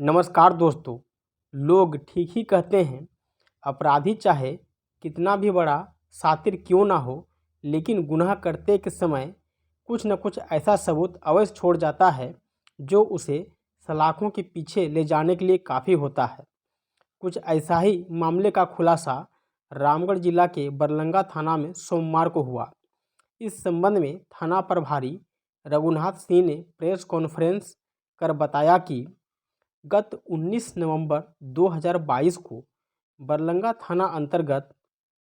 नमस्कार दोस्तों। लोग ठीक ही कहते हैं, अपराधी चाहे कितना भी बड़ा शातिर क्यों ना हो, लेकिन गुनाह करते के समय कुछ न कुछ ऐसा सबूत अवश्य छोड़ जाता है जो उसे सलाखों के पीछे ले जाने के लिए काफ़ी होता है। कुछ ऐसा ही मामले का खुलासा रामगढ़ जिला के बरलंगा थाना में सोमवार को हुआ। इस संबंध में थाना प्रभारी रघुनाथ सिंह ने प्रेस कॉन्फ्रेंस कर बताया कि गत 19 नवंबर 2022 को बरलंगा थाना अंतर्गत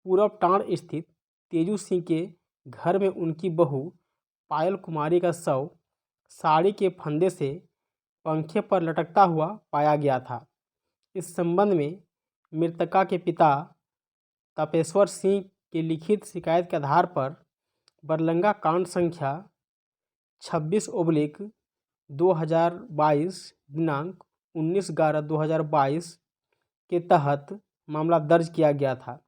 पूरब टांड़ स्थित तेजू सिंह के घर में उनकी बहू पायल कुमारी का शव साड़ी के फंदे से पंखे पर लटकता हुआ पाया गया था। इस संबंध में मृतका के पिता तपेश्वर सिंह की लिखित शिकायत के आधार पर बरलंगा कांड संख्या 26/2022 दिनांक 19/11/2022 के तहत मामला दर्ज किया गया था,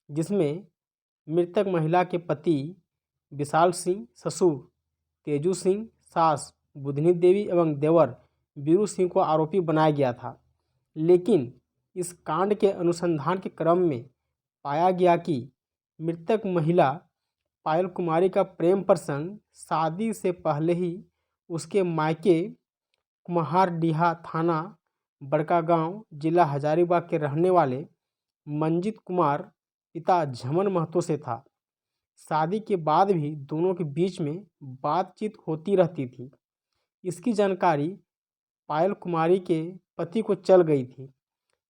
जिसमें मृतक महिला के पति विशाल सिंह, ससुर तेजू सिंह, सास बुधनी देवी एवं देवर बीरू सिंह को आरोपी बनाया गया था। लेकिन इस कांड के अनुसंधान के क्रम में पाया गया कि मृतक महिला पायल कुमारी का प्रेम प्रसंग शादी से पहले ही उसके मायके कुम्हारडीहा थाना बड़कागांव जिला हजारीबाग के रहने वाले मंजीत कुमार पिता झमन महतो से था। शादी के बाद भी दोनों के बीच में बातचीत होती रहती थी। इसकी जानकारी पायल कुमारी के पति को चल गई थी।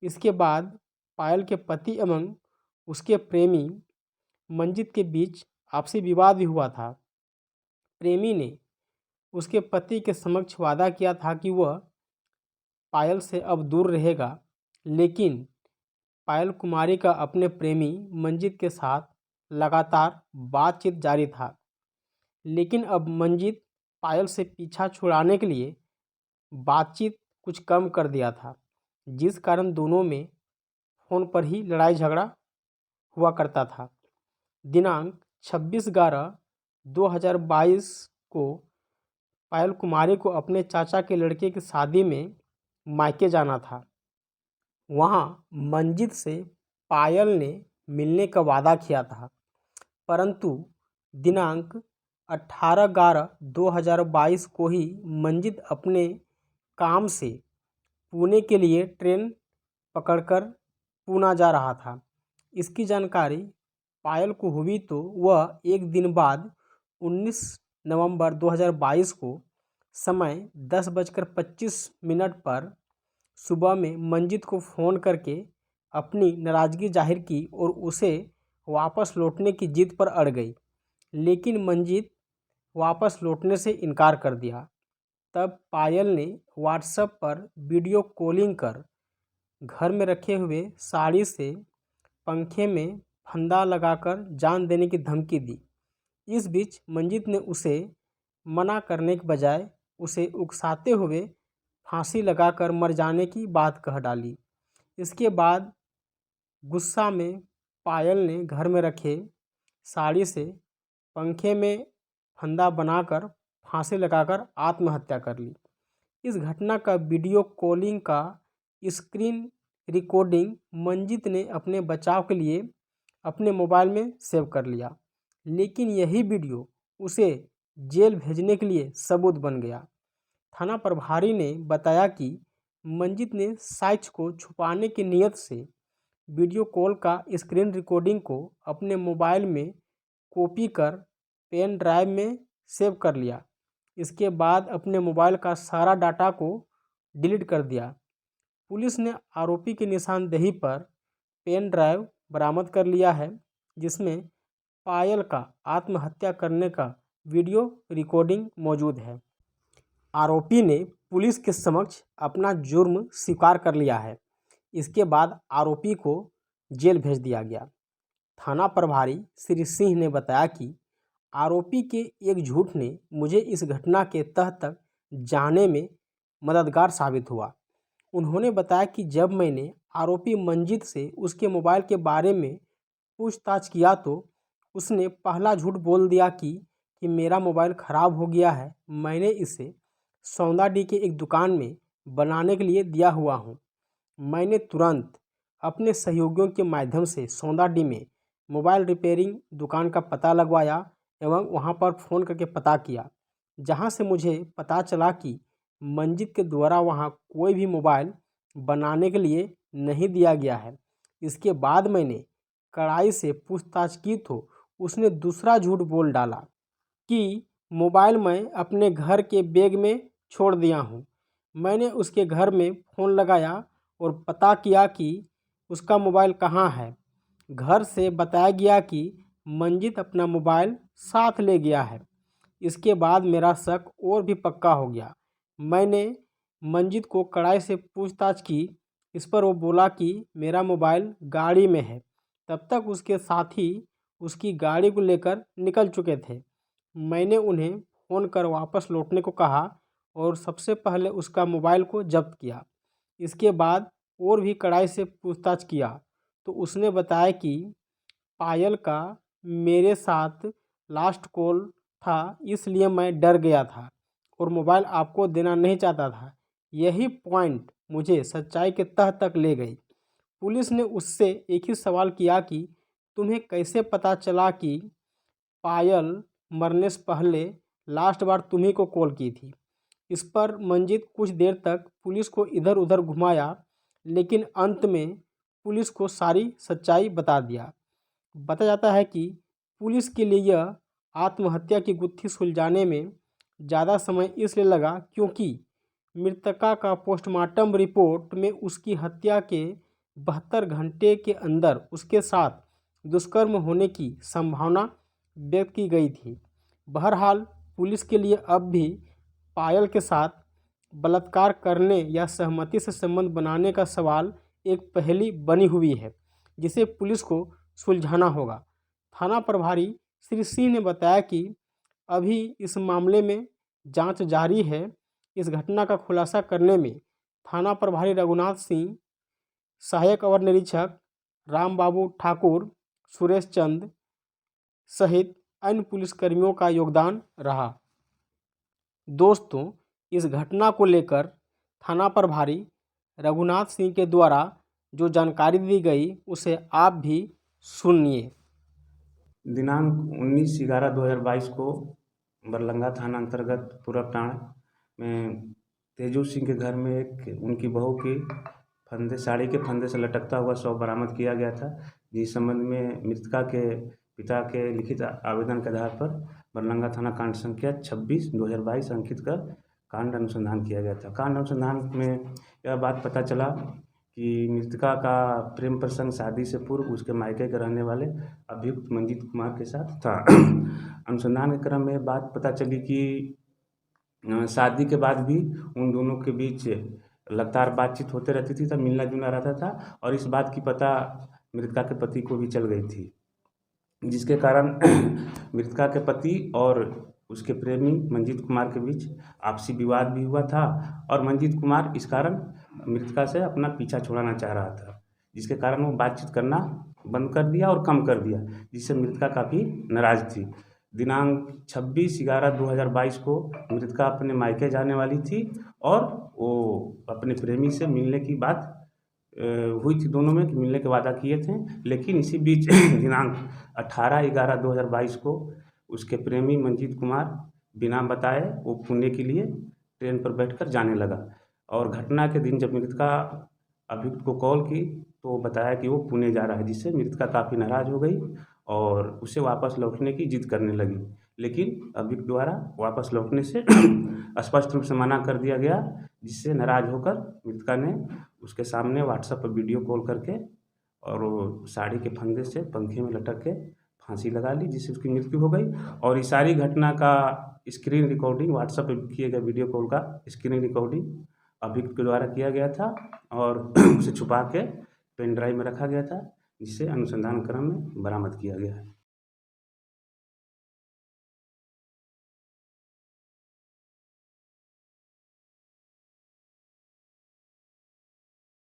इसके बाद पायल के पति एवं उसके प्रेमी मंजीत के बीच आपसी विवाद भी हुआ था। प्रेमी ने उसके पति के समक्ष वादा किया था कि वह पायल से अब दूर रहेगा, लेकिन पायल कुमारी का अपने प्रेमी मंजीत के साथ लगातार बातचीत जारी था। लेकिन अब मंजीत पायल से पीछा छुड़ाने के लिए बातचीत कुछ कम कर दिया था, जिस कारण दोनों में फ़ोन पर ही लड़ाई झगड़ा हुआ करता था। दिनांक 26/11/2022 को पायल कुमारी को अपने चाचा के लड़के की शादी में मायके जाना था। वहाँ मंजीत से पायल ने मिलने का वादा किया था, परंतु दिनांक 18/11/2022 को ही मंजीत अपने काम से पुणे के लिए ट्रेन पकड़कर पूना जा रहा था। इसकी जानकारी पायल को हुई तो वह एक दिन बाद 19 नवंबर 2022 को समय 10:25 पर सुबह में मंजीत को फ़ोन करके अपनी नाराज़गी जाहिर की और उसे वापस लौटने की जिद पर अड़ गई। लेकिन मंजीत वापस लौटने से इनकार कर दिया। तब पायल ने व्हाट्सएप पर वीडियो कॉलिंग कर घर में रखे हुए साड़ी से पंखे में फंदा लगाकर जान देने की धमकी दी। इस बीच मंजीत ने उसे मना करने के बजाय उसे उकसाते हुए फांसी लगाकर मर जाने की बात कह डाली। इसके बाद गुस्सा में पायल ने घर में रखे साड़ी से पंखे में फंदा बनाकर फांसी लगाकर आत्महत्या कर ली। इस घटना का वीडियो कॉलिंग का स्क्रीन रिकॉर्डिंग मंजीत ने अपने बचाव के लिए अपने मोबाइल में सेव कर लिया, लेकिन यही वीडियो उसे जेल भेजने के लिए सबूत बन गया। थाना प्रभारी ने बताया कि मंजीत ने साक्ष्य को छुपाने की नीयत से वीडियो कॉल का स्क्रीन रिकॉर्डिंग को अपने मोबाइल में कॉपी कर पेन ड्राइव में सेव कर लिया। इसके बाद अपने मोबाइल का सारा डाटा को डिलीट कर दिया। पुलिस ने आरोपी की निशानदेही पर पेन ड्राइव बरामद कर लिया है, जिसमें पायल का आत्महत्या करने का वीडियो रिकॉर्डिंग मौजूद है। आरोपी ने पुलिस के समक्ष अपना जुर्म स्वीकार कर लिया है। इसके बाद आरोपी को जेल भेज दिया गया। थाना प्रभारी श्री सिंह ने बताया कि आरोपी के एक झूठ ने मुझे इस घटना के तह तक जाने में मददगार साबित हुआ। उन्होंने बताया कि जब मैंने आरोपी मंजीत से उसके मोबाइल के बारे में पूछताछ किया तो उसने पहला झूठ बोल दिया कि मेरा मोबाइल ख़राब हो गया है, मैंने इसे सौंदाडीह के एक दुकान में बनाने के लिए दिया हुआ हूँ। मैंने तुरंत अपने सहयोगियों के माध्यम से सौंदाडी में मोबाइल रिपेयरिंग दुकान का पता लगवाया एवं वहां पर फ़ोन करके पता किया, जहां से मुझे पता चला कि मंजित के द्वारा वहां कोई भी मोबाइल बनाने के लिए नहीं दिया गया है। इसके बाद मैंने कड़ाई से पूछताछ की तो उसने दूसरा झूठ बोल डाला कि मोबाइल मैं अपने घर के बैग में छोड़ दिया हूँ। मैंने उसके घर में फ़ोन लगाया और पता किया कि उसका मोबाइल कहाँ है। घर से बताया गया कि मंजित अपना मोबाइल साथ ले गया है। इसके बाद मेरा शक और भी पक्का हो गया। मैंने मंजित को कड़ाई से पूछताछ की। इस पर वो बोला कि मेरा मोबाइल गाड़ी में है। तब तक उसके साथी उसकी गाड़ी को लेकर निकल चुके थे। मैंने उन्हें फ़ोन कर वापस लौटने को कहा और सबसे पहले उसका मोबाइल को जब्त किया। इसके बाद और भी कड़ाई से पूछताछ किया तो उसने बताया कि पायल का मेरे साथ लास्ट कॉल था, इसलिए मैं डर गया था और मोबाइल आपको देना नहीं चाहता था। यही पॉइंट मुझे सच्चाई के तह तक ले गई। पुलिस ने उससे एक ही सवाल किया कि तुम्हें कैसे पता चला कि पायल मरने से पहले लास्ट बार तुम्ही को कॉल की थी। इस पर मंजित कुछ देर तक पुलिस को इधर उधर घुमाया, लेकिन अंत में पुलिस को सारी सच्चाई बता दिया। बताया जाता है कि पुलिस के लिए यह आत्महत्या की गुत्थी सुलझाने में ज़्यादा समय इसलिए लगा क्योंकि मृतका का पोस्टमार्टम रिपोर्ट में उसकी हत्या के 72 घंटे के अंदर उसके साथ दुष्कर्म होने की संभावना व्यक्त की गई थी। बहरहाल पुलिस के लिए अब भी पायल के साथ बलात्कार करने या सहमति से संबंध बनाने का सवाल एक पहेली बनी हुई है, जिसे पुलिस को सुलझाना होगा। थाना प्रभारी श्री सिंह ने बताया कि अभी इस मामले में जांच जारी है। इस घटना का खुलासा करने में थाना प्रभारी रघुनाथ सिंह, सहायक अवर निरीक्षक राम बाबू ठाकुर, सुरेश चंद सहित अन्य पुलिसकर्मियों का योगदान रहा। दोस्तों, इस घटना को लेकर थाना प्रभारी रघुनाथ सिंह के द्वारा जो जानकारी दी गई उसे आप भी सुनिए। दिनांक 19/11/2022 को बरलंगा थाना अंतर्गत पूरबटांड़ में तेजू सिंह के घर में एक उनकी बहू की साड़ी के फंदे से लटकता हुआ शव बरामद किया गया था। जिस संबंध में मृतका के पिता के लिखित आवेदन के आधार पर बरलंगा थाना कांड संख्या 26/2022 अंकित कर कांड अनुसंधान किया गया था। कांड अनुसंधान में यह बात पता चला कि मृतका का प्रेम प्रसंग शादी से पूर्व उसके मायके के रहने वाले अभियुक्त मंजित कुमार के साथ था। अनुसंधान के क्रम में बात पता चली कि शादी के बाद भी उन दोनों के बीच लगातार बातचीत होते रहती थी, तब मिलना जुलना रहता था और इस बात की पता मृतका के पति को भी चल गई थी, जिसके कारण मृतका के पति और उसके प्रेमी मंजित कुमार के बीच आपसी विवाद भी हुआ था और मंजित कुमार इस कारण मृतका से अपना पीछा छुड़ाना चाह रहा था, जिसके कारण वो बातचीत करना बंद कर दिया और कम कर दिया, जिससे मृतका काफ़ी नाराज़ थी। दिनांक 26/11/2022 को मृतका अपने मायके जाने वाली थी और वो अपने प्रेमी से मिलने की बात हुई थी दोनों में कि मिलने के वादा किए थे। लेकिन इसी बीच दिनांक 18/11/2022 को उसके प्रेमी मंजित कुमार बिना बताए वो पुणे के लिए ट्रेन पर बैठकर जाने लगा और घटना के दिन जब मृतका अभियुक्त को कॉल की तो वो बताया कि वो पुणे जा रहा है, जिससे मृतका काफ़ी नाराज़ हो गई और उसे वापस लौटने की जिद करने लगी। लेकिन अभियुक्त द्वारा वापस लौटने से स्पष्ट रूप से मना कर दिया गया, जिससे नाराज़ होकर मृतका ने उसके सामने व्हाट्सएप पर वीडियो कॉल करके और वो साड़ी के फंदे से पंखे में लटक के फांसी लगा ली, जिससे उसकी मृत्यु हो गई। और इस सारी घटना का स्क्रीन रिकॉर्डिंग व्हाट्सएप पर किए गए वीडियो कॉल का स्क्रीन रिकॉर्डिंग अभियुक्त के द्वारा किया गया था और उसे छुपा के पेन ड्राइव में रखा गया था, जिससे अनुसंधान क्रम में बरामद किया गया है।